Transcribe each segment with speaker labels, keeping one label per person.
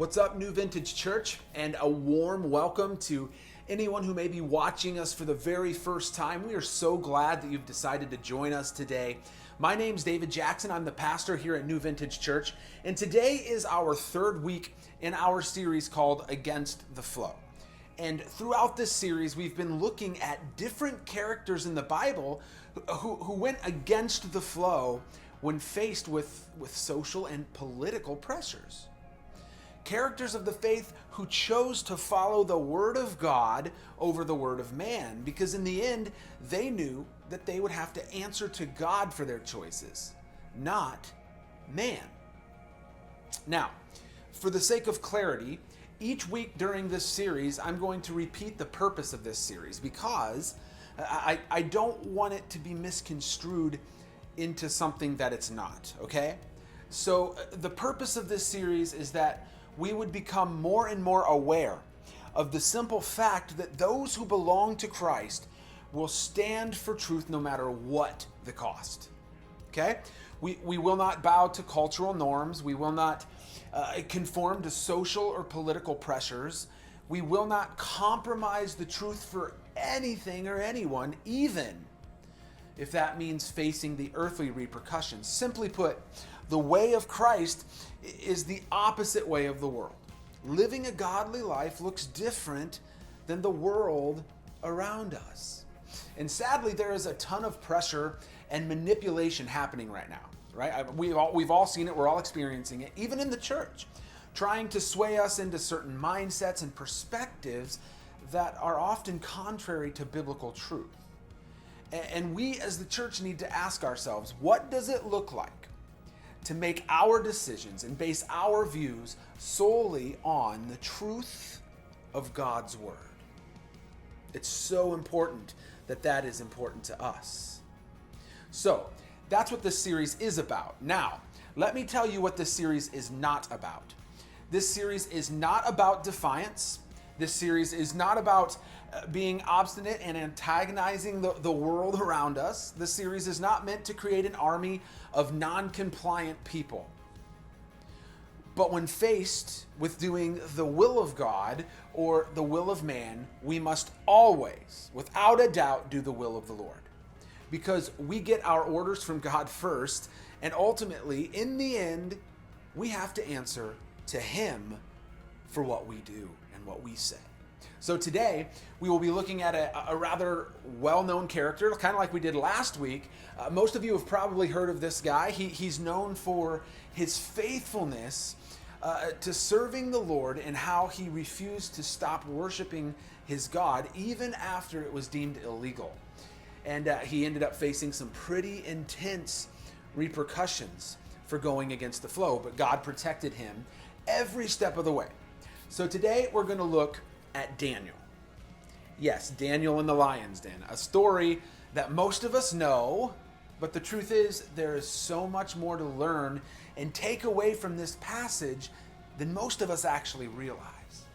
Speaker 1: What's up, New Vintage Church? And a warm welcome to anyone who may be watching us for the very first time. We are so glad that you've decided to join us today. My name's David Jackson. I'm the pastor here at New Vintage Church. And today is our third week in our series called Against the Flow. And throughout this series, we've been looking at different characters in the Bible who went against the flow when faced with social and political pressures. Characters of the faith who chose to follow the Word of God over the Word of man, because in the end, they knew that they would have to answer to God for their choices, not man. Now, for the sake of clarity, each week during this series, I'm going to repeat the purpose of this series because I don't want it to be misconstrued into something that it's not, okay? So the purpose of this series is that we would become more and more aware of the simple fact that those who belong to Christ will stand for truth no matter what the cost. Okay? We will not bow to cultural norms. We will not conform to social or political pressures. We will not compromise the truth for anything or anyone, even if that means facing the earthly repercussions. Simply put, the way of Christ is the opposite way of the world. Living a godly life looks different than the world around us. And sadly, there is a ton of pressure and manipulation happening right now, right? We've all seen it. We're all experiencing it, even in the church, trying to sway us into certain mindsets and perspectives that are often contrary to biblical truth. And we as the church need to ask ourselves, what does it look like to make our decisions and base our views solely on the truth of God's Word? It's so important that that is important to us. So that's what this series is about. Now, let me tell you what this series is not about. This series is not about defiance. This series is not about being obstinate and antagonizing the world around us. This series is not meant to create an army of non-compliant people. But when faced with doing the will of God or the will of man, we must always, without a doubt, do the will of the Lord. Because we get our orders from God first, and ultimately, in the end, we have to answer to Him for what we do and what we say. So today, we will be looking at a rather well-known character, kind of like we did last week. Most of you have probably heard of this guy. He's known for his faithfulness to serving the Lord and how he refused to stop worshiping his God even after it was deemed illegal. And he ended up facing some pretty intense repercussions for going against the flow, but God protected him every step of the way. So today, we're going to look at Daniel. Yes, Daniel in the lion's den, a story that most of us know, but the truth is there is so much more to learn and take away from this passage than most of us actually realize.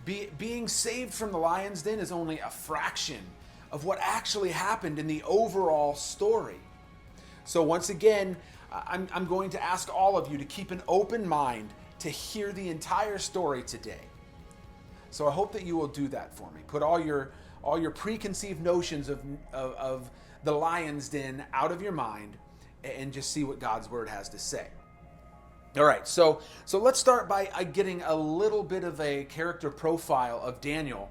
Speaker 1: Being saved from the lion's den is only a fraction of what actually happened in the overall story. So once again, I'm going to ask all of you to keep an open mind to hear the entire story today. So I hope that you will do that for me. Put all your preconceived notions of the lion's den out of your mind and just see what God's Word has to say. All right, so let's start by getting a little bit of a character profile of Daniel,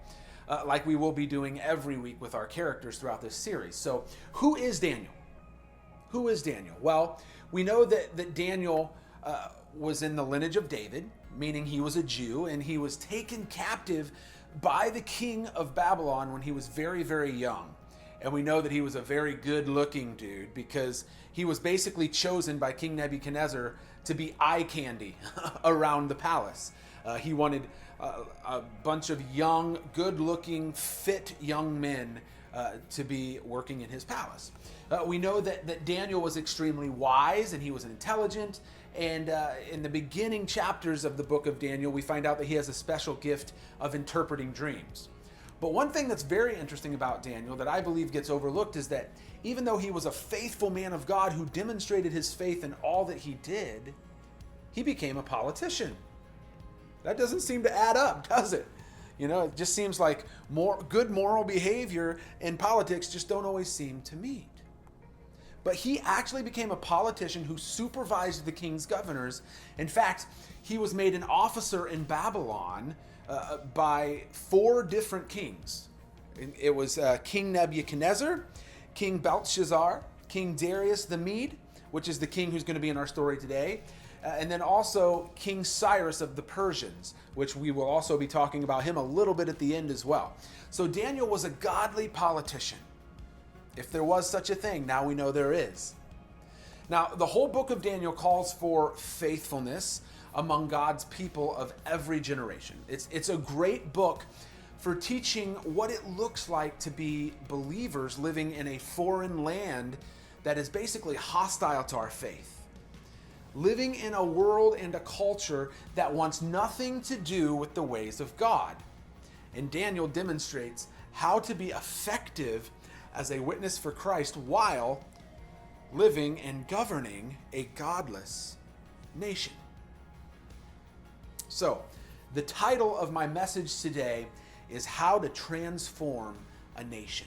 Speaker 1: like we will be doing every week with our characters throughout this series. So who is Daniel? Who is Daniel? Well, we know that Daniel was in the lineage of David, meaning he was a Jew, and he was taken captive by the king of Babylon when he was very, very young. And we know that he was a very good-looking dude because he was basically chosen by King Nebuchadnezzar to be eye candy around the palace. He wanted a bunch of young, good-looking, fit young men to be working in his palace. We know that Daniel was extremely wise and he was intelligent. And in the beginning chapters of the book of Daniel, we find out that he has a special gift of interpreting dreams. But one thing that's very interesting about Daniel that I believe gets overlooked is that even though he was a faithful man of God who demonstrated his faith in all that he did, he became a politician. That doesn't seem to add up, does it? It just seems like good moral behavior and politics just don't always seem to meet. But he actually became a politician who supervised the king's governors. In fact, he was made an officer in Babylon by 4 different kings. It was King Nebuchadnezzar, King Belshazzar, King Darius the Mede, which is the king who's going to be in our story today, and then also King Cyrus of the Persians, which we will also be talking about him a little bit at the end as well. So Daniel was a godly politician. If there was such a thing, now we know there is. Now, the whole book of Daniel calls for faithfulness among God's people of every generation. It's a great book for teaching what it looks like to be believers living in a foreign land that is basically hostile to our faith. Living in a world and a culture that wants nothing to do with the ways of God. And Daniel demonstrates how to be effective as a witness for Christ while living and governing a godless nation. So, the title of my message today is How to Transform a Nation.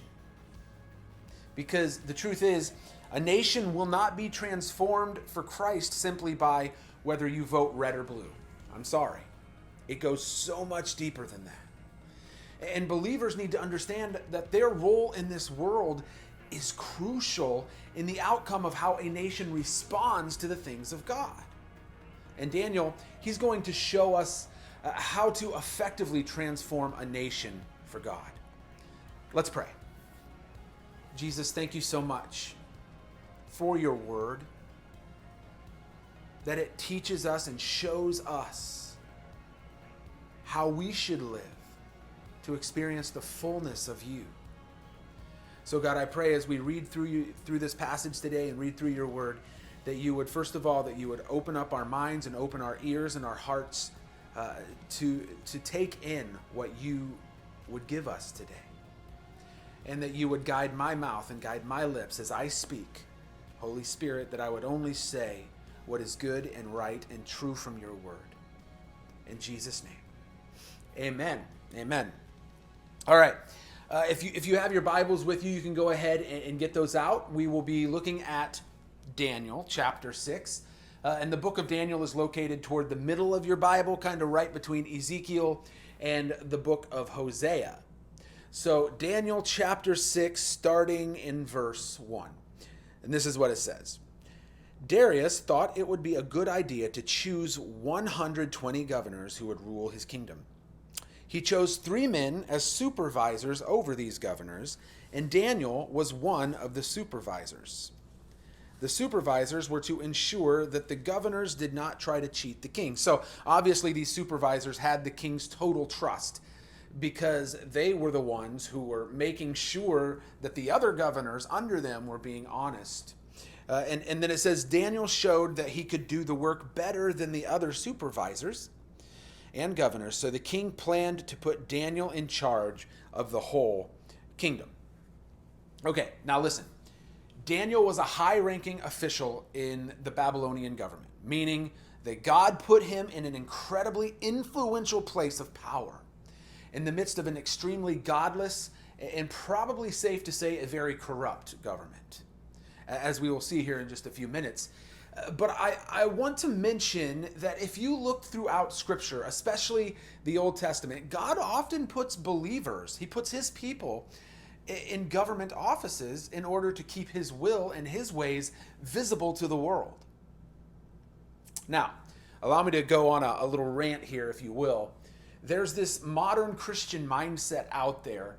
Speaker 1: Because the truth is, a nation will not be transformed for Christ simply by whether you vote red or blue. I'm sorry. It goes so much deeper than that. And believers need to understand that their role in this world is crucial in the outcome of how a nation responds to the things of God. And Daniel, he's going to show us how to effectively transform a nation for God. Let's pray. Jesus, thank you so much for your word, that it teaches us and shows us how we should live to experience the fullness of you. So God, I pray as we read through this passage today and read through your word, that you would, first of all, that you would open up our minds and open our ears and our hearts to take in what you would give us today. And that you would guide my mouth and guide my lips as I speak. Holy Spirit, that I would only say what is good and right and true from your word. In Jesus' name, amen. Amen. All right. If you have your Bibles with you, you can go ahead and get those out. We will be looking at Daniel chapter 6. And the book of Daniel is located toward the middle of your Bible, kind of right between Ezekiel and the book of Hosea. So Daniel chapter 6, starting in verse 1. And this is what it says. Darius thought it would be a good idea to choose 120 governors who would rule his kingdom. He chose 3 men as supervisors over these governors, and Daniel was one of the supervisors. The supervisors were to ensure that the governors did not try to cheat the king. So obviously these supervisors had the king's total trust because they were the ones who were making sure that the other governors under them were being honest. And then it says, Daniel showed that he could do the work better than the other supervisors and governors. So the king planned to put Daniel in charge of the whole kingdom. Okay, now listen. Daniel was a high-ranking official in the Babylonian government, meaning that God put him in an incredibly influential place of power in the midst of an extremely godless and probably safe to say a very corrupt government, as we will see here in just a few minutes. But I want to mention that if you look throughout Scripture, especially the Old Testament, God often puts believers, he puts his people in government offices in order to keep his will and his ways visible to the world. Now, allow me to go on a little rant here, if you will. There's this modern Christian mindset out there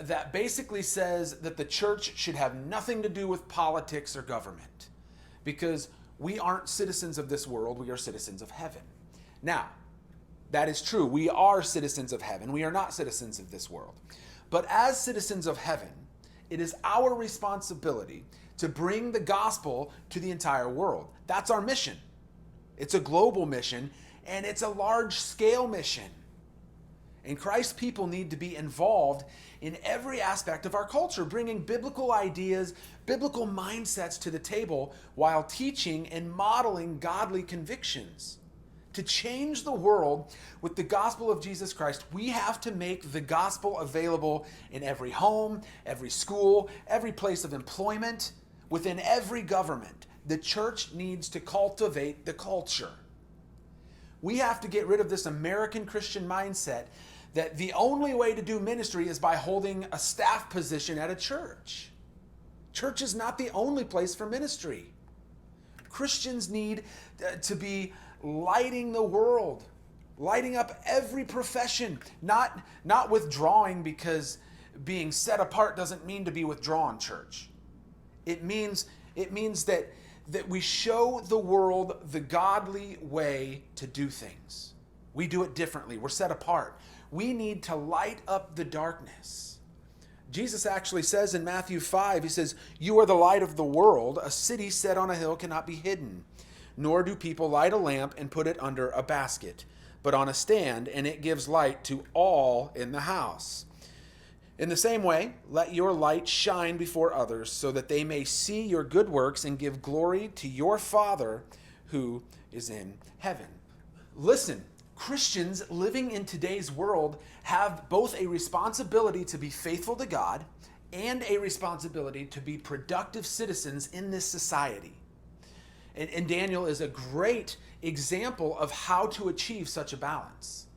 Speaker 1: that basically says that the church should have nothing to do with politics or government because we aren't citizens of this world, we are citizens of heaven. Now, that is true. We are citizens of heaven. We are not citizens of this world. But as citizens of heaven, it is our responsibility to bring the gospel to the entire world. That's our mission. It's a global mission, and it's a large-scale mission. And Christ's people need to be involved in every aspect of our culture, bringing biblical ideas, biblical mindsets to the table while teaching and modeling godly convictions. To change the world with the gospel of Jesus Christ, we have to make the gospel available in every home, every school, every place of employment, within every government. The church needs to cultivate the culture. We have to get rid of this American Christian mindset that the only way to do ministry is by holding a staff position at a church. Church is not the only place for ministry. Christians need to be lighting the world, lighting up every profession, not withdrawing, because being set apart doesn't mean to be withdrawn, church. It means that we show the world the godly way to do things. We do it differently. We're set apart. We need to light up the darkness. Jesus actually says in Matthew 5, he says, "You are the light of the world. A city set on a hill cannot be hidden. Nor do people light a lamp and put it under a basket, but on a stand, and it gives light to all in the house. In the same way, let your light shine before others, so that they may see your good works and give glory to your Father who is in heaven." Listen, Christians living in today's world have both a responsibility to be faithful to God and a responsibility to be productive citizens in this society. And Daniel is a great example of how to achieve such a balance.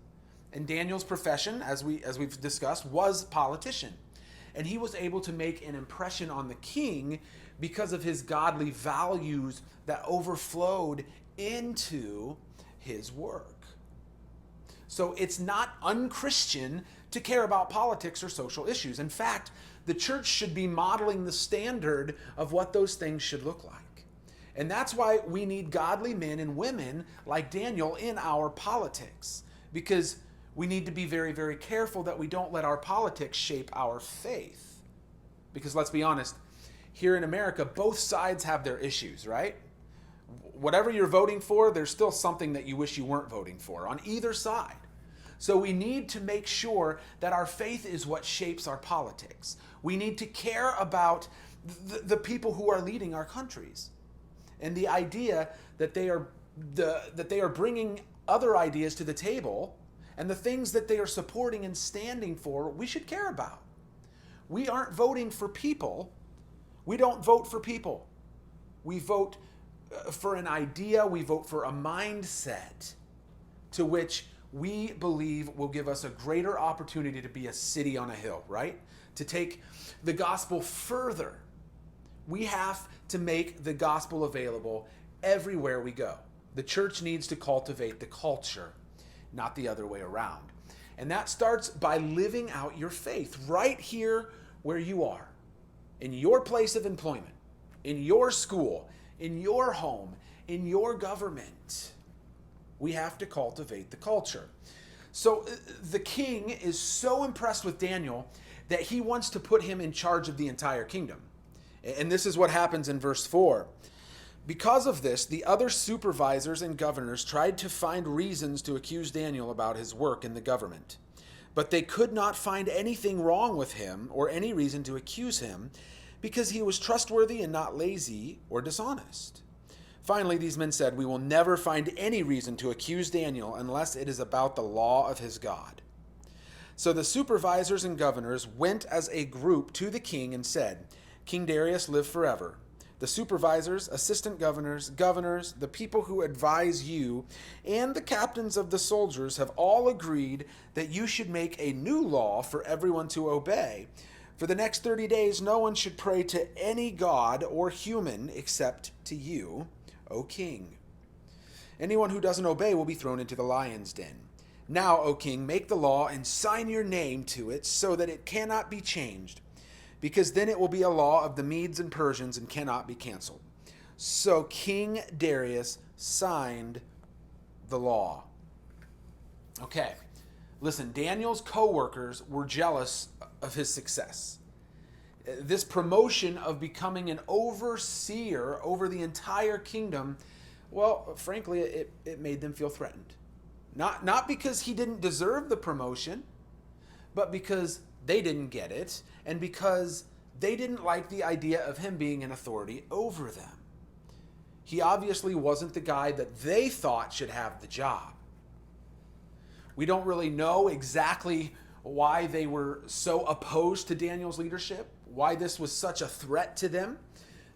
Speaker 1: And Daniel's profession, as we've discussed, was politician. And he was able to make an impression on the king because of his godly values that overflowed into his work. So it's not unchristian to care about politics or social issues. In fact, the church should be modeling the standard of what those things should look like. And that's why we need godly men and women like Daniel in our politics, because we need to be very, very careful that we don't let our politics shape our faith. Because let's be honest, here in America, both sides have their issues, right? Whatever you're voting for, there's still something that you wish you weren't voting for on either side. So we need to make sure that our faith is what shapes our politics. We need to care about the people who are leading our countries. And the idea that they are bringing other ideas to the table, and the things that they are supporting and standing for, we should care about. We aren't voting for people. We don't vote for people. We vote for an idea. We vote for a mindset to which we believe will give us a greater opportunity to be a city on a hill, right? To take the gospel further. We have to make the gospel available everywhere we go. The church needs to cultivate the culture, not the other way around. And that starts by living out your faith right here where you are, in your place of employment, in your school, in your home, in your government. We have to cultivate the culture. So the king is so impressed with Daniel that he wants to put him in charge of the entire kingdom. And this is what happens in verse 4. Because of this, the other supervisors and governors tried to find reasons to accuse Daniel about his work in the government. But they could not find anything wrong with him or any reason to accuse him, because he was trustworthy and not lazy or dishonest. Finally, these men said, "We will never find any reason to accuse Daniel unless it is about the law of his God." So the supervisors and governors went as a group to the king and said, "King Darius, live forever. The supervisors, assistant governors, the people who advise you, and the captains of the soldiers have all agreed that you should make a new law for everyone to obey. For the next 30 days, no one should pray to any god or human except to you, O king. Anyone who doesn't obey will be thrown into the lion's den. Now, O king, make the law and sign your name to it so that it cannot be changed, because then it will be a law of the Medes and Persians and cannot be canceled." So King Darius signed the law. Okay, listen, Daniel's co-workers were jealous of his success. This promotion of becoming an overseer over the entire kingdom, well, frankly, it made them feel threatened. Not because he didn't deserve the promotion, but because they didn't get it, and because they didn't like the idea of him being an authority over them. He obviously wasn't the guy that they thought should have the job. We don't really know exactly why they were so opposed to Daniel's leadership, why this was such a threat to them.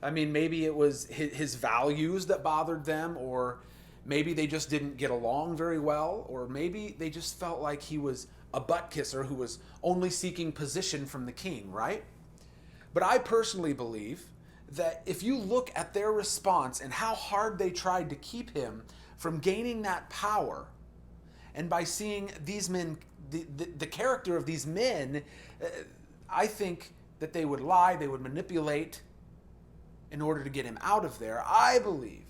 Speaker 1: I mean, maybe it was his values that bothered them, or maybe they just didn't get along very well, or maybe they just felt like he was a butt kisser who was only seeking position from the king, right? But I personally believe that if you look at their response and how hard they tried to keep him from gaining that power, and by seeing these men, the character of these men, I think that they would lie, they would manipulate in order to get him out of there. I believe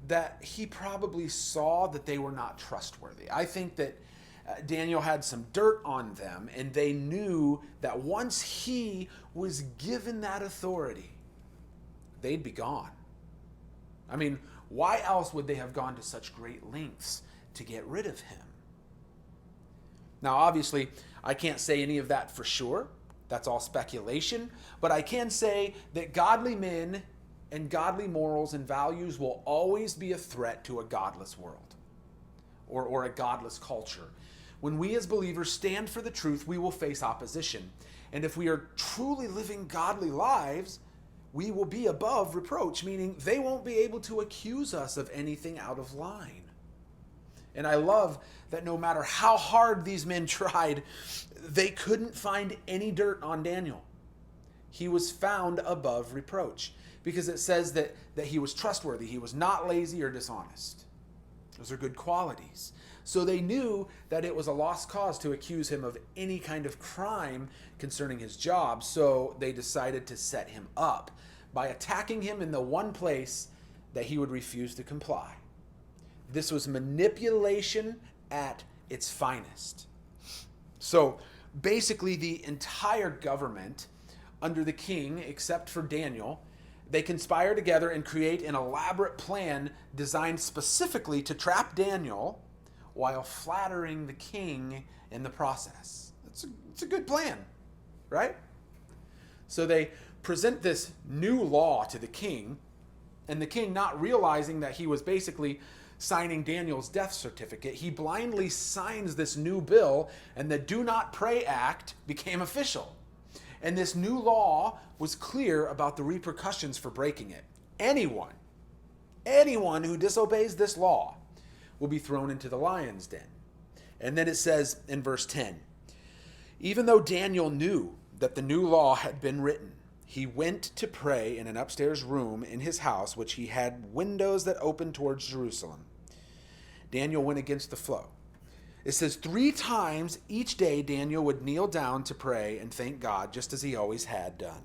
Speaker 1: that he probably saw that they were not trustworthy. I think that Daniel had some dirt on them, and they knew that once he was given that authority, they'd be gone. I mean, why else would they have gone to such great lengths to get rid of him? Now, obviously, I can't say any of that for sure. That's all speculation. But I can say that godly men and godly morals and values will always be a threat to a godless world or a godless culture. When we as believers stand for the truth, we will face opposition. And if we are truly living godly lives, we will be above reproach, meaning they won't be able to accuse us of anything out of line. And I love that no matter how hard these men tried, they couldn't find any dirt on Daniel. He was found above reproach because it says that he was trustworthy. He was not lazy or dishonest. Those are good qualities. So they knew that it was a lost cause to accuse him of any kind of crime concerning his job. So they decided to set him up by attacking him in the one place that he would refuse to comply. This was manipulation at its finest. So basically the entire government under the king, except for Daniel, they conspire together and create an elaborate plan designed specifically to trap Daniel while flattering the king in the process. It's a good plan, right? So they present this new law to the king, and the king, not realizing that he was basically signing Daniel's death certificate, he blindly signs this new bill, and the Do Not Pray Act became official. And this new law was clear about the repercussions for breaking it. Anyone who disobeys this law will be thrown into the lion's den. And then it says in verse 10, even though Daniel knew that the new law had been written, he went to pray in an upstairs room in his house, which he had windows that opened towards Jerusalem. Daniel went against the flow. It says 3 times each day Daniel would kneel down to pray and thank God, just as he always had done.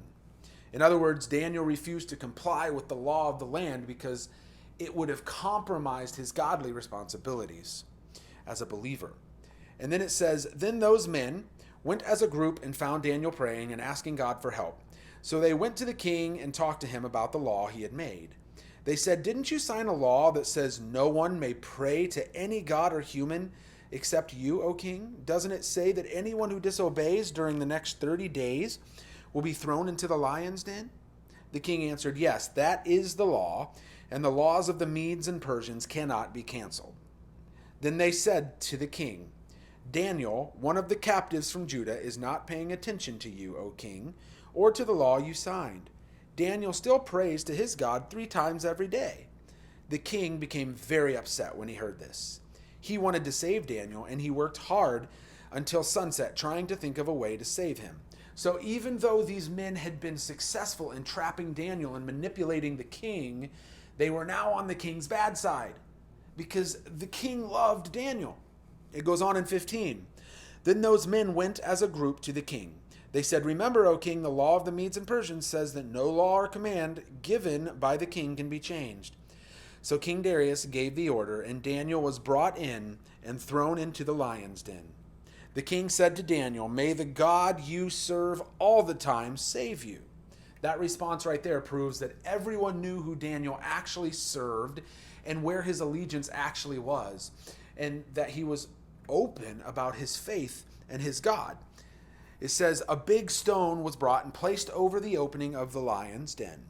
Speaker 1: In other words, Daniel refused to comply with the law of the land because it would have compromised his godly responsibilities as a believer. And then it says, then those men went as a group and found Daniel praying and asking God for help. So they went to the king and talked to him about the law he had made. They said, didn't you sign a law that says no one may pray to any god or human except you, O king? Doesn't it say that anyone who disobeys during the next 30 days will be thrown into the lion's den? The king answered, yes, that is the law, and the laws of the Medes and Persians cannot be canceled. Then they said to the king, Daniel, one of the captives from Judah, is not paying attention to you, O king, or to the law you signed. Daniel still prays to his God 3 times every day. The king became very upset when he heard this. He wanted to save Daniel, and he worked hard until sunset trying to think of a way to save him. So even though these men had been successful in trapping Daniel and manipulating the king, they were now on the king's bad side because the king loved Daniel. It goes on in 15. Then those men went as a group to the king. They said, remember, O king, the law of the Medes and Persians says that no law or command given by the king can be changed. So King Darius gave the order, and Daniel was brought in and thrown into the lion's den. The king said to Daniel, may the God you serve all the time save you. That response right there proves that everyone knew who Daniel actually served and where his allegiance actually was, and that he was open about his faith and his God. It says, a big stone was brought and placed over the opening of the lion's den.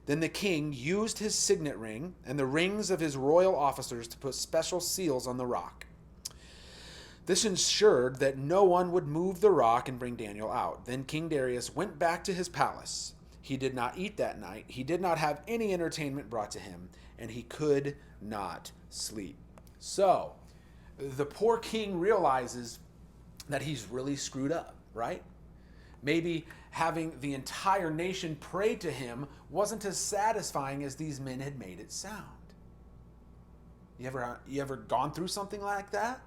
Speaker 1: Then the king used his signet ring and the rings of his royal officers to put special seals on the rock. This ensured that no one would move the rock and bring Daniel out. Then King Darius went back to his palace. He did not eat that night. He did not have any entertainment brought to him, and he could not sleep. So, the poor king realizes that he's really screwed up, right? Maybe having the entire nation pray to him wasn't as satisfying as these men had made it sound. You ever gone through something like that?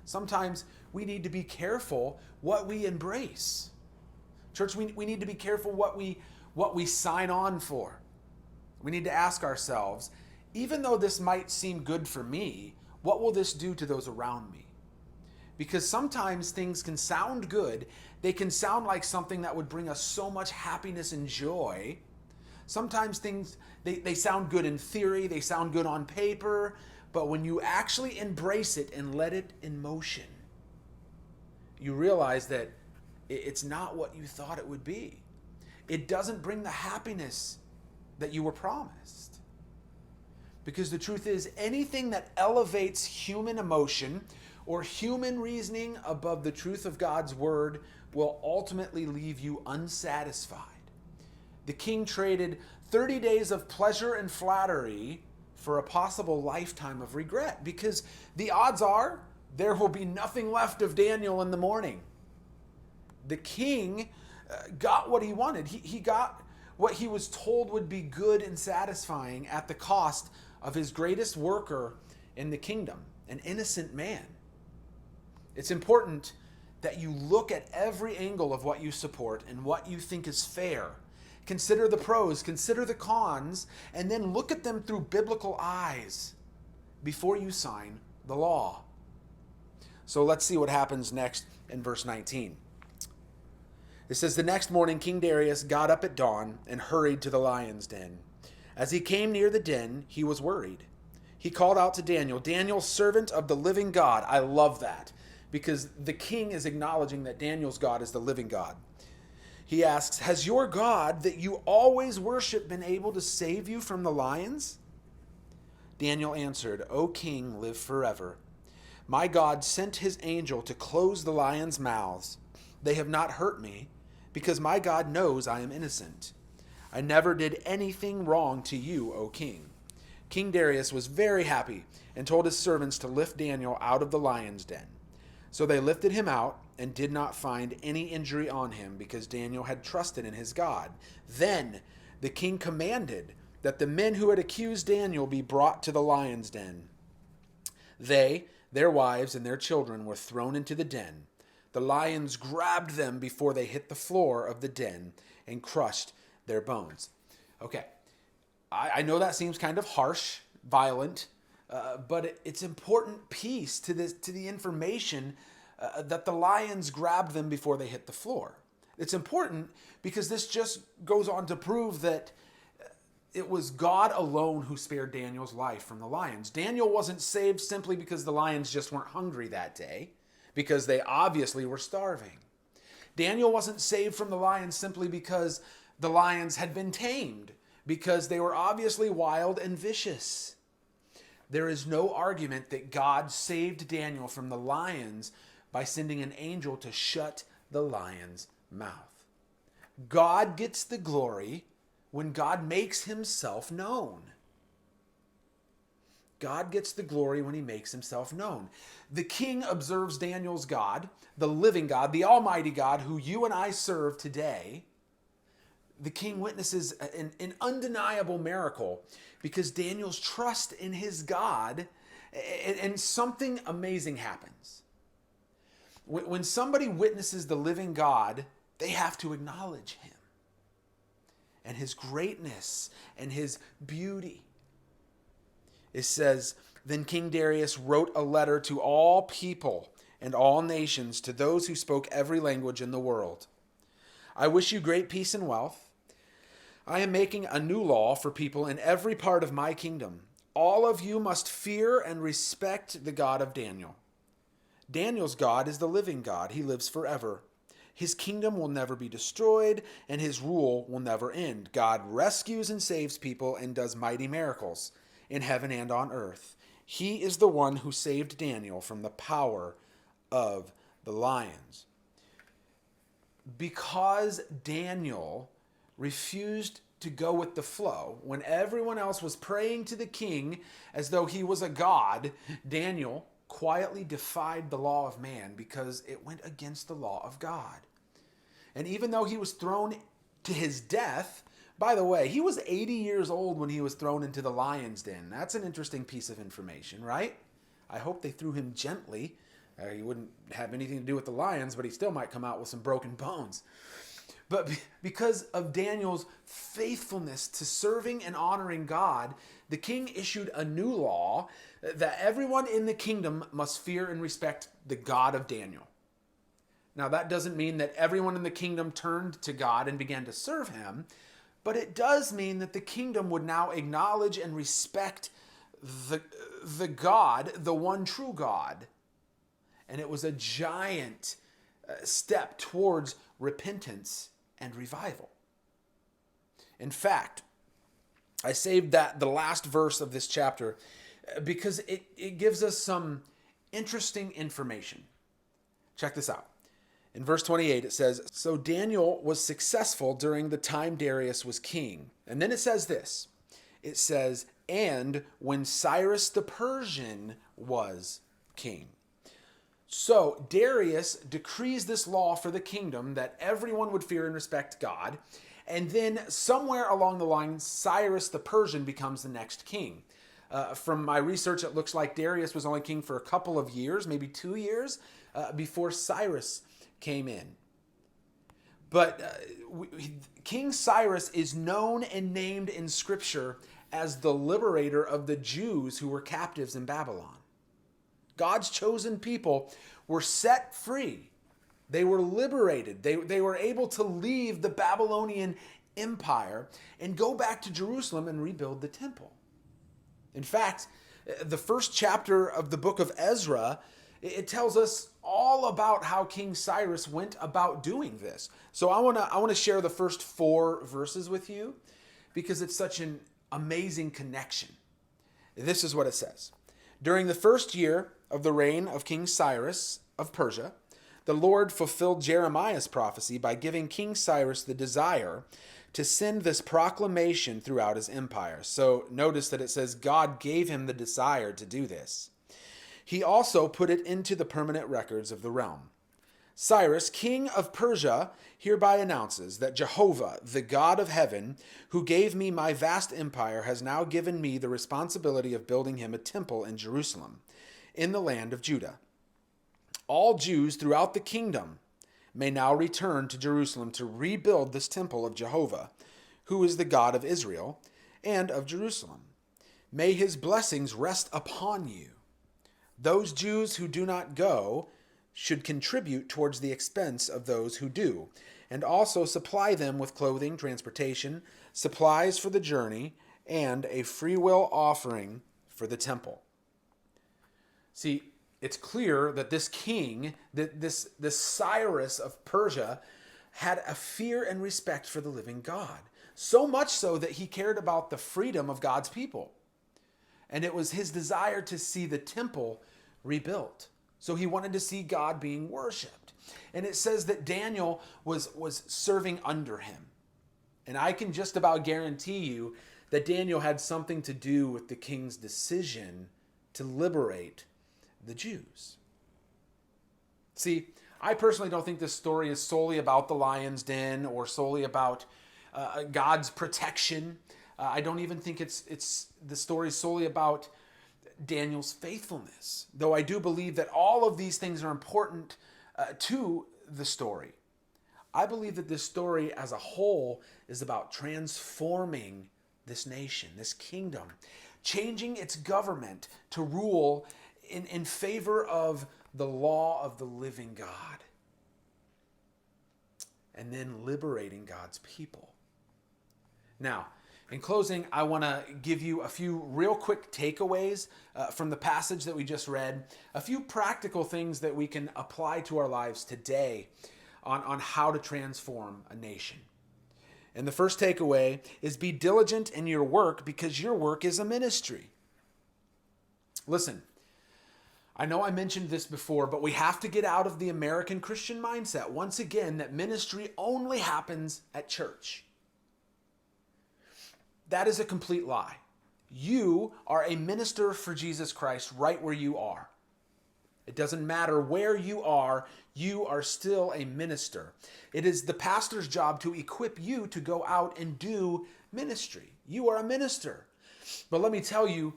Speaker 1: Sometimes we need to be careful what we embrace. Church, we need to be careful what we sign on for. We need to ask ourselves, even though this might seem good for me, what will this do to those around me? Because sometimes things can sound good. They can sound like something that would bring us so much happiness and joy. Sometimes things, they sound good in theory, they sound good on paper, but when you actually embrace it and let it in motion, you realize that it's not what you thought it would be. It doesn't bring the happiness that you were promised. Because the truth is, anything that elevates human emotion or human reasoning above the truth of God's word will ultimately leave you unsatisfied. The king traded 30 days of pleasure and flattery for a possible lifetime of regret, because the odds are there will be nothing left of Daniel in the morning. The king got what he wanted. He got what he was told would be good and satisfying at the cost of his greatest worker in the kingdom, an innocent man. It's important that you look at every angle of what you support and what you think is fair. Consider the pros, consider the cons, and then look at them through biblical eyes before you sign the law. So let's see what happens next in verse 19. It says, "The next morning King Darius got up at dawn and hurried to the lion's den. As he came near the den, he was worried. He called out to Daniel, 'Daniel, servant of the living God.'" I love that, because the king is acknowledging that Daniel's God is the living God. He asks, "Has your God that you always worship been able to save you from the lions?" Daniel answered, "O king, live forever. My God sent his angel to close the lions' mouths. They have not hurt me, because my God knows I am innocent. I never did anything wrong to you, O king." King Darius was very happy and told his servants to lift Daniel out of the lion's den. So they lifted him out and did not find any injury on him, because Daniel had trusted in his God. Then the king commanded that the men who had accused Daniel be brought to the lion's den. They, their wives, and their children were thrown into the den. The lions grabbed them before they hit the floor of the den and crushed their bones. Okay, I know that seems kind of harsh, violent, but it's important piece to the information that the lions grabbed them before they hit the floor. It's important because this just goes on to prove that it was God alone who spared Daniel's life from the lions. Daniel wasn't saved simply because the lions just weren't hungry that day, because they obviously were starving. Daniel wasn't saved from the lions simply because the lions had been tamed, because they were obviously wild and vicious. There is no argument that God saved Daniel from the lions by sending an angel to shut the lion's mouth. God gets the glory when God makes himself known. God gets the glory when he makes himself known. The king observes Daniel's God, the living God, the almighty God who you and I serve today. The king witnesses an undeniable miracle because Daniel's trust in his God, and something amazing happens. When somebody witnesses the living God, they have to acknowledge him and his greatness and his beauty. It says, "Then King Darius wrote a letter to all people and all nations, to those who spoke every language in the world. I wish you great peace and wealth. I am making a new law for people in every part of my kingdom. All of you must fear and respect the God of Daniel. Daniel's God is the living God. He lives forever. His kingdom will never be destroyed, and his rule will never end. God rescues and saves people and does mighty miracles in heaven and on earth. He is the one who saved Daniel from the power of the lions. Because Daniel refused to go with the flow, when everyone else was praying to the king as though he was a god, Daniel quietly defied the law of man because it went against the law of God. And even though he was thrown to his death, by the way, he was 80 years old when he was thrown into the lion's den. That's an interesting piece of information, right? I hope they threw him gently. He wouldn't have anything to do with the lions, but he still might come out with some broken bones. But because of Daniel's faithfulness to serving and honoring God, the king issued a new law that everyone in the kingdom must fear and respect the God of Daniel. Now, that doesn't mean that everyone in the kingdom turned to God and began to serve him, but it does mean that the kingdom would now acknowledge and respect the God, the one true God. And it was a giant step towards repentance and revival. In fact, I saved the last verse of this chapter because it gives us some interesting information. Check this out. In verse 28, it says, "So Daniel was successful during the time Darius was king." And then it says this. It says, "And when Cyrus the Persian was king." So Darius decrees this law for the kingdom that everyone would fear and respect God. And then somewhere along the line, Cyrus the Persian becomes the next king. From my research, it looks like Darius was only king for a couple of years, maybe 2 years, before Cyrus came in. But King Cyrus is known and named in Scripture as the liberator of the Jews who were captives in Babylon. God's chosen people were set free. They were liberated. They were able to leave the Babylonian Empire and go back to Jerusalem and rebuild the temple. In fact, the first chapter of the book of Ezra, it tells us all about how King Cyrus went about doing this. So I want to share the first 4 verses with you because it's such an amazing connection. This is what it says. "During the first year of the reign of King Cyrus of Persia, the Lord fulfilled Jeremiah's prophecy by giving King Cyrus the desire to send this proclamation throughout his empire." So notice that it says God gave him the desire to do this. "He also put it into the permanent records of the realm. Cyrus, king of Persia, hereby announces that Jehovah, the God of heaven, who gave me my vast empire, has now given me the responsibility of building him a temple in Jerusalem, in the land of Judah. All Jews throughout the kingdom may now return to Jerusalem to rebuild this temple of Jehovah, who is the God of Israel and of Jerusalem. May his blessings rest upon you. Those Jews who do not go should contribute towards the expense of those who do, and also supply them with clothing, transportation, supplies for the journey, and a freewill offering for the temple." See, it's clear that this king, this Cyrus of Persia, had a fear and respect for the living God. So much so that he cared about the freedom of God's people. And it was his desire to see the temple rebuilt. So he wanted to see God being worshiped. And it says that Daniel was serving under him. And I can just about guarantee you that Daniel had something to do with the king's decision to liberate the Jews. See, I personally don't think this story is solely about the lion's den or solely about God's protection. I don't even think it's the story solely about Daniel's faithfulness, though I do believe that all of these things are important to the story. I believe that this story as a whole is about transforming this nation, this kingdom, changing its government to rule in favor of the law of the living God, and then liberating God's people. Now, in closing, I want to give you a few real quick takeaways from the passage that we just read, a few practical things that we can apply to our lives today. on how to transform a nation. And the first takeaway is be diligent in your work because your work is a ministry. Listen, I know I mentioned this before, but we have to get out of the American Christian mindset once again that ministry only happens at church. That is a complete lie. You are a minister for Jesus Christ right where you are. It doesn't matter where you are still a minister. It is the pastor's job to equip you to go out and do ministry. You are a minister. But let me tell you,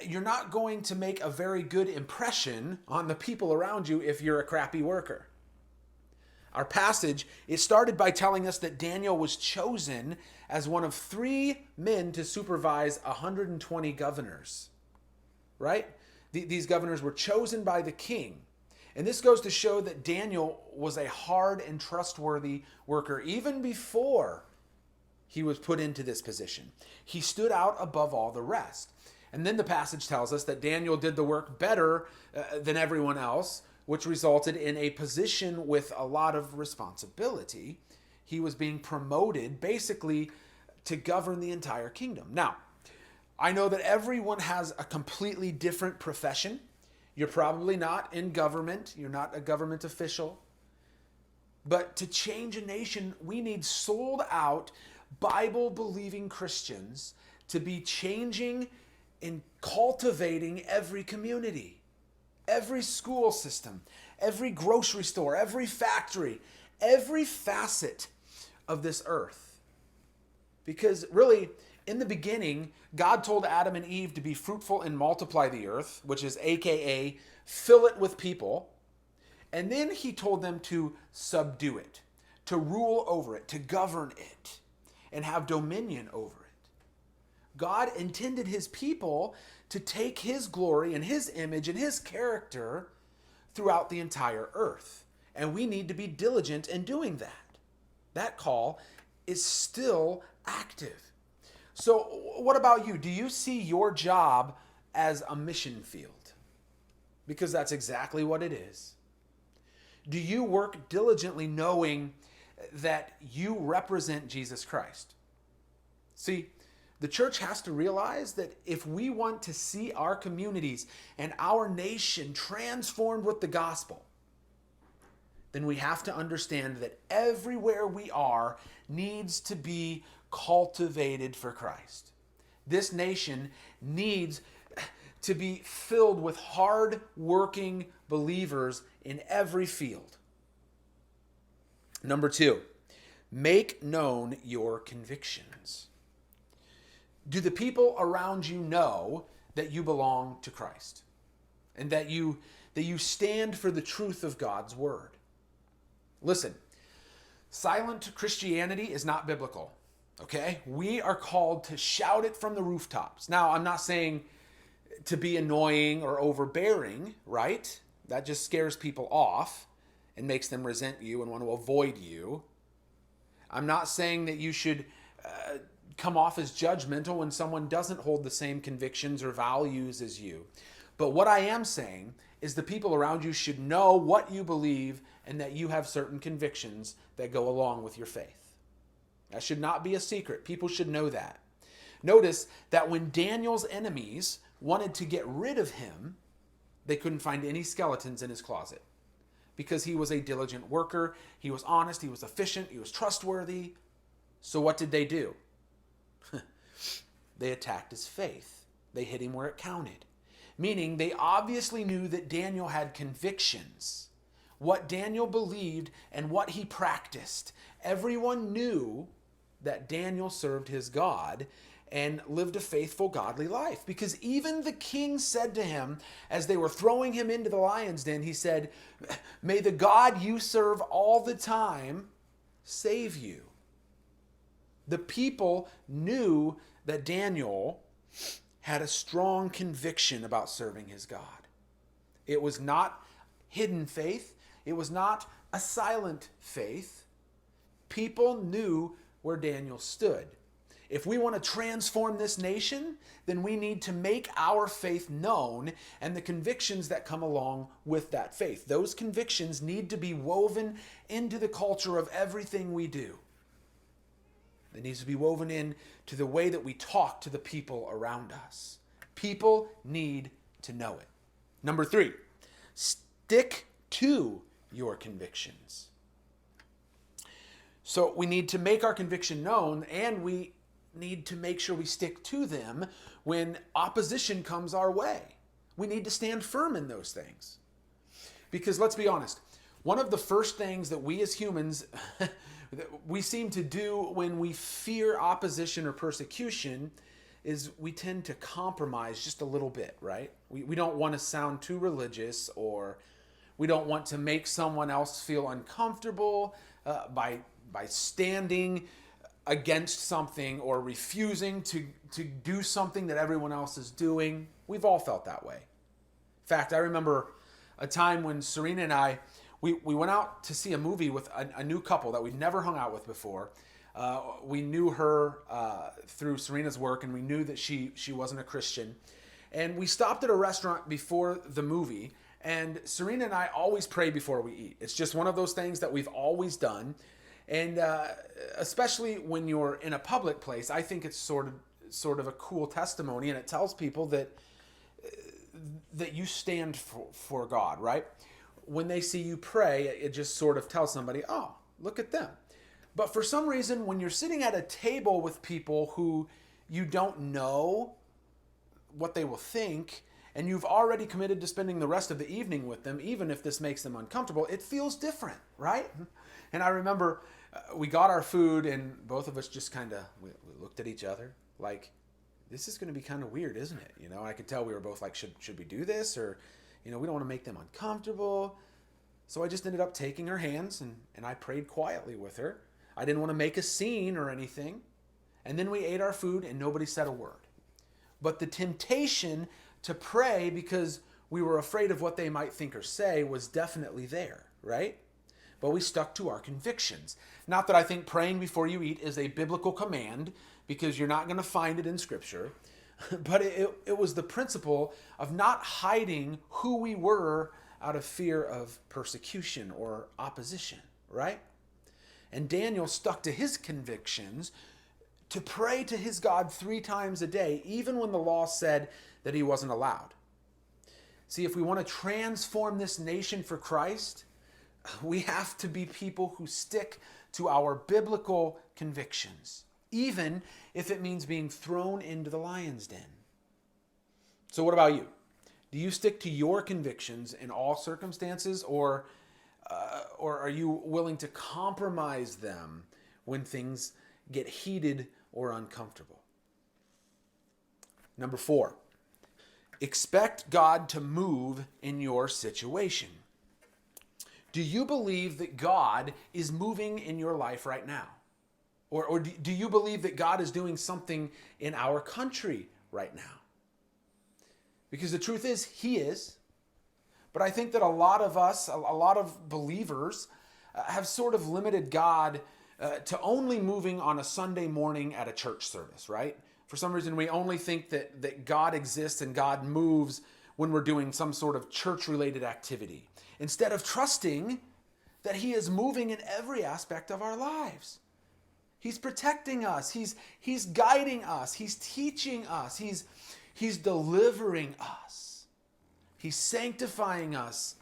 Speaker 1: you're not going to make a very good impression on the people around you if you're a crappy worker. Our passage is started by telling us that Daniel was chosen as one of 3 men to supervise 120 governors, right? These governors were chosen by the king. And this goes to show that Daniel was a hard and trustworthy worker even before he was put into this position. He stood out above all the rest. And then the passage tells us that Daniel did the work better than everyone else, which resulted in a position with a lot of responsibility. He was being promoted basically to govern the entire kingdom. Now, I know that everyone has a completely different profession. You're probably not in government. You're not a government official. But to change a nation, we need sold out, Bible-believing Christians to be changing and cultivating every community, every school system, every grocery store, every factory, every facet of this earth. Because really, in the beginning, God told Adam and Eve to be fruitful and multiply the earth, which is AKA fill it with people. And then he told them to subdue it, to rule over it, to govern it, and have dominion over it. God intended his people to take his glory and his image and his character throughout the entire earth. And we need to be diligent in doing that. That call is still active. So what about you? Do you see your job as a mission field? Because that's exactly what it is. Do you work diligently knowing that you represent Jesus Christ? See, the church has to realize that if we want to see our communities and our nation transformed with the gospel, then we have to understand that everywhere we are needs to be cultivated for Christ. This nation needs to be filled with hard-working believers in every field. Number 2, make known your convictions. Do the people around you know that you belong to Christ and that you stand for the truth of God's word? Listen, silent Christianity is not biblical, okay? We are called to shout it from the rooftops. Now, I'm not saying to be annoying or overbearing, right? That just scares people off and makes them resent you and want to avoid you. I'm not saying that you should come off as judgmental when someone doesn't hold the same convictions or values as you. But what I am saying is the people around you should know what you believe and that you have certain convictions that go along with your faith. That should not be a secret. People should know that. Notice that when Daniel's enemies wanted to get rid of him, they couldn't find any skeletons in his closet because he was a diligent worker, he was honest, he was efficient, he was trustworthy. So what did they do? They attacked his faith. They hit him where it counted. Meaning they obviously knew that Daniel had convictions. What Daniel believed and what he practiced. Everyone knew that Daniel served his God and lived a faithful, godly life. Because even the king said to him, as they were throwing him into the lion's den, he said, "May the God you serve all the time save you." The people knew that Daniel had a strong conviction about serving his God. It was not hidden faith. It was not a silent faith. People knew where Daniel stood. If we want to transform this nation, then we need to make our faith known and the convictions that come along with that faith. Those convictions need to be woven into the culture of everything we do. It needs to be woven into the way that we talk to the people around us. People need to know it. Number 3, stick to your convictions. So we need to make our conviction known, and we need to make sure we stick to them when opposition comes our way. We need to stand firm in those things. Because let's be honest, one of the first things that we as humans we seem to do when we fear opposition or persecution is we tend to compromise just a little bit, right? We don't want to sound too religious, or we don't want to make someone else feel uncomfortable by standing against something or refusing to do something that everyone else is doing. We've all felt that way. In fact, I remember a time when Serena and I, we went out to see a movie with a new couple that we'd never hung out with before. We knew her through Serena's work, and we knew that she wasn't a Christian. And we stopped at a restaurant before the movie, and Serena and I always pray before we eat. It's just one of those things that we've always done. And especially when you're in a public place, I think it's sort of a cool testimony, and it tells people that you stand for God, right? When they see you pray, it just sort of tells somebody, oh, look at them. But for some reason, when you're sitting at a table with people who you don't know what they will think, and you've already committed to spending the rest of the evening with them, even if this makes them uncomfortable, it feels different, right? And I remember we got our food, and both of us just kind of we looked at each other like, this is going to be kind of weird, isn't it? And I could tell we were both like, should we do this? Or, we don't want to make them uncomfortable. So I just ended up taking her hands, and I prayed quietly with her. I didn't want to make a scene or anything. And then we ate our food, and nobody said a word. But the temptation to pray because we were afraid of what they might think or say was definitely there, right? But we stuck to our convictions. Not that I think praying before you eat is a biblical command, because you're not going to find it in Scripture, but it was the principle of not hiding who we were out of fear of persecution or opposition, right? And Daniel stuck to his convictions to pray to his God 3 times a day, even when the law said that he wasn't allowed. See, if we want to transform this nation for Christ, we have to be people who stick to our biblical convictions, even if it means being thrown into the lion's den. So what about you? Do you stick to your convictions in all circumstances, or are you willing to compromise them when things get heated or uncomfortable? Number 4, expect God to move in your situation. Do you believe that God is moving in your life right now? Or do you believe that God is doing something in our country right now? Because the truth is, He is. But I think that a lot of us, a lot of believers, have sort of limited God to only moving on a Sunday morning at a church service, right? For some reason, we only think that God exists and God moves when we're doing some sort of church-related activity, instead of trusting that He is moving in every aspect of our lives. He's protecting us. He's guiding us. He's teaching us. He's delivering us. He's sanctifying us.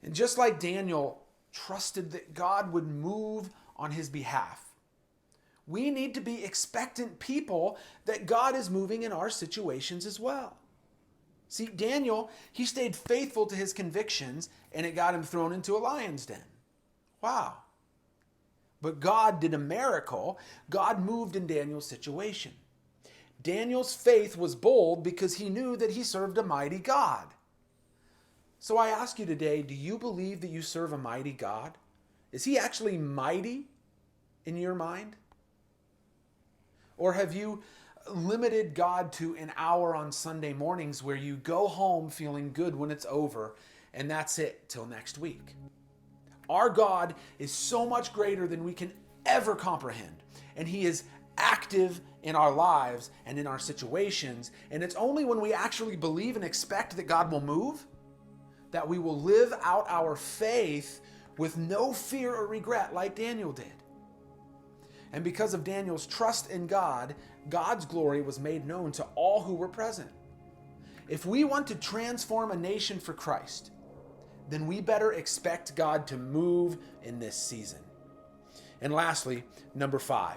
Speaker 1: And just like Daniel trusted that God would move on his behalf, we need to be expectant people that God is moving in our situations as well. See, Daniel, he stayed faithful to his convictions, and it got him thrown into a lion's den. Wow. But God did a miracle. God moved in Daniel's situation. Daniel's faith was bold because he knew that he served a mighty God. So I ask you today, do you believe that you serve a mighty God? Is He actually mighty in your mind? Or have you limited God to an hour on Sunday mornings where you go home feeling good when it's over, and that's it till next week? Our God is so much greater than we can ever comprehend, and He is active in our lives and in our situations. And it's only when we actually believe and expect that God will move that we will live out our faith with no fear or regret like Daniel did. And because of Daniel's trust in God, God's glory was made known to all who were present. If we want to transform a nation for Christ, then we better expect God to move in this season. And lastly, number 5,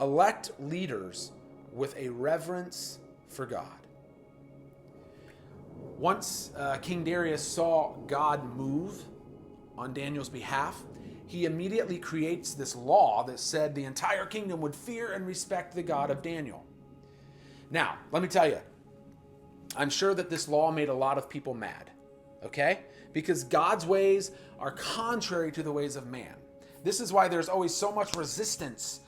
Speaker 1: elect leaders with a reverence for God. Once King Darius saw God move on Daniel's behalf, he immediately creates this law that said the entire kingdom would fear and respect the God of Daniel. Now, let me tell you, I'm sure that this law made a lot of people mad, okay? Because God's ways are contrary to the ways of man. This is why there's always so much resistance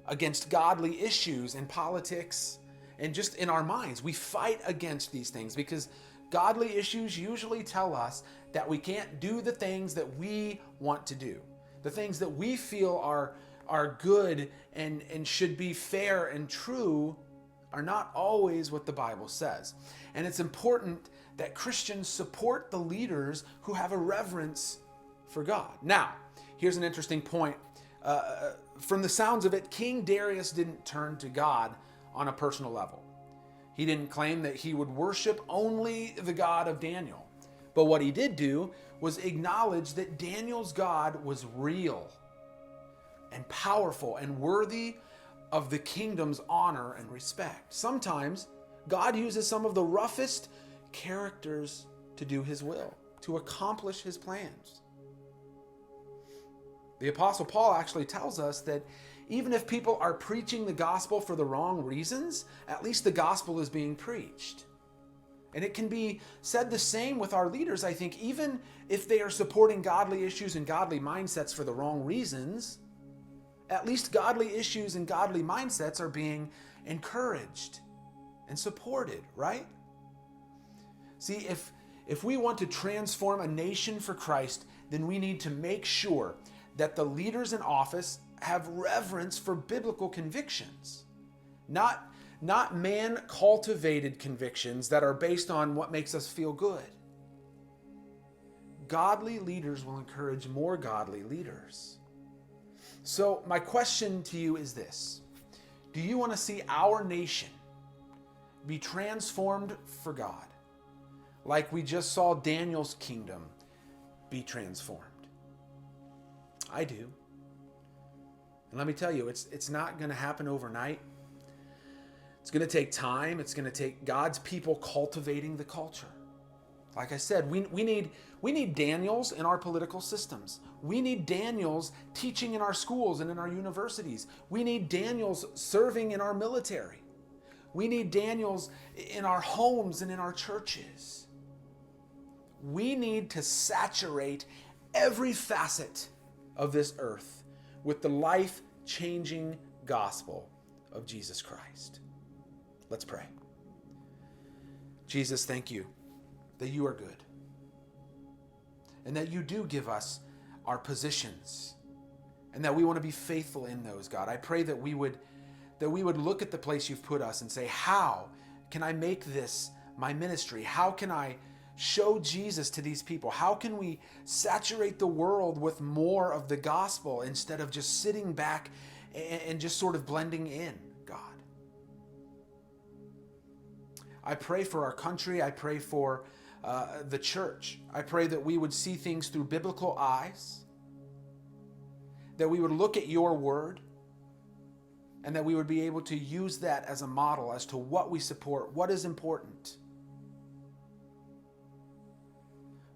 Speaker 1: against godly issues in politics and just in our minds. We fight against these things because godly issues usually tell us that we can't do the things that we want to do. The things that we feel are good and should be fair and true are not always what the Bible says. And it's important that Christians support the leaders who have a reverence for God. Now, here's an interesting point. From the sounds of it, King Darius didn't turn to God on a personal level. He didn't claim that he would worship only the God of Daniel. But what he did do was acknowledge that Daniel's God was real and powerful and worthy of the kingdom's honor and respect. Sometimes God uses some of the roughest characters to do his will, to accomplish his plans. The Apostle Paul actually tells us that even if people are preaching the gospel for the wrong reasons, at least the gospel is being preached. And it can be said the same with our leaders, I think, even if they are supporting godly issues and godly mindsets for the wrong reasons, at least godly issues and godly mindsets are being encouraged and supported, right? See, if we want to transform a nation for Christ, then we need to make sure that the leaders in office have reverence for biblical convictions, not man-cultivated convictions that are based on what makes us feel good. Godly leaders will encourage more godly leaders. So my question to you is this: do you want to see our nation be transformed for God, like we just saw Daniel's kingdom be transformed? I do. And let me tell you, it's not going to happen overnight. It's going to take time. It's going to take God's people cultivating the culture. Like I said, we need Daniels in our political systems. We need Daniels teaching in our schools and in our universities. We need Daniels serving in our military. We need Daniels in our homes and in our churches. We need to saturate every facet of this earth with the life-changing gospel of Jesus Christ. Let's pray. Jesus, thank you that you are good and that you do give us our positions and that we want to be faithful in those, God. I pray that we would look at the place you've put us and say, how can I make this my ministry? How can I show Jesus to these people? How can we saturate the world with more of the gospel instead of just sitting back and just sort of blending in, God? I pray for our country. I pray for the church. I pray that we would see things through biblical eyes, that we would look at your word, and that we would be able to use that as a model as to what we support, what is important.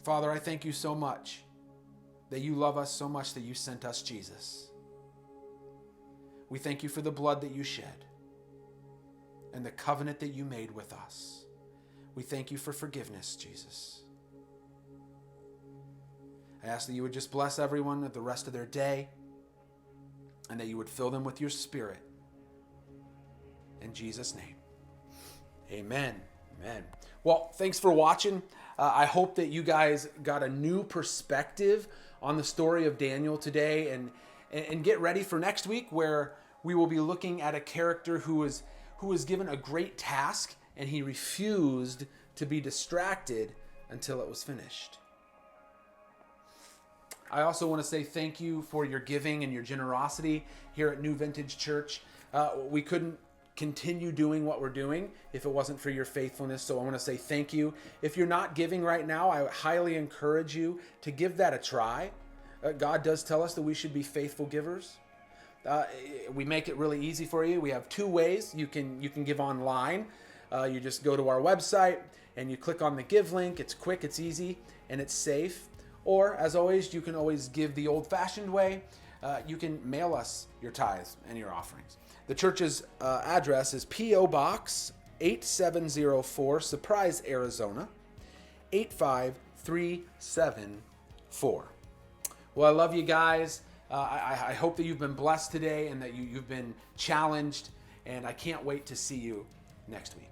Speaker 1: Father, I thank you so much that you love us so much that you sent us Jesus. We thank you for the blood that you shed and the covenant that you made with us. We thank you for forgiveness, Jesus. I ask that you would just bless everyone with the rest of their day and that you would fill them with your Spirit. In Jesus' name, amen. Amen. Well, thanks for watching. I hope that you guys got a new perspective on the story of Daniel today, and get ready for next week where we will be looking at a character who was given a great task and he refused to be distracted until it was finished. I also want to say thank you for your giving and your generosity here at New Vintage Church. We couldn't continue doing what we're doing if it wasn't for your faithfulness, so I want to say thank you. If you're not giving right now, I highly encourage you to give that a try. God does tell us that we should be faithful givers. We make it really easy for you. We have two ways. You can give online. You just go to our website and you click on the give link. It's quick, it's easy, and it's safe. Or, as always, you can always give the old-fashioned way. You can mail us your tithes and your offerings. The church's address is P.O. Box 8704, Surprise, Arizona, 85374. Well, I love you guys. I hope that you've been blessed today and that you've been challenged, and I can't wait to see you next week.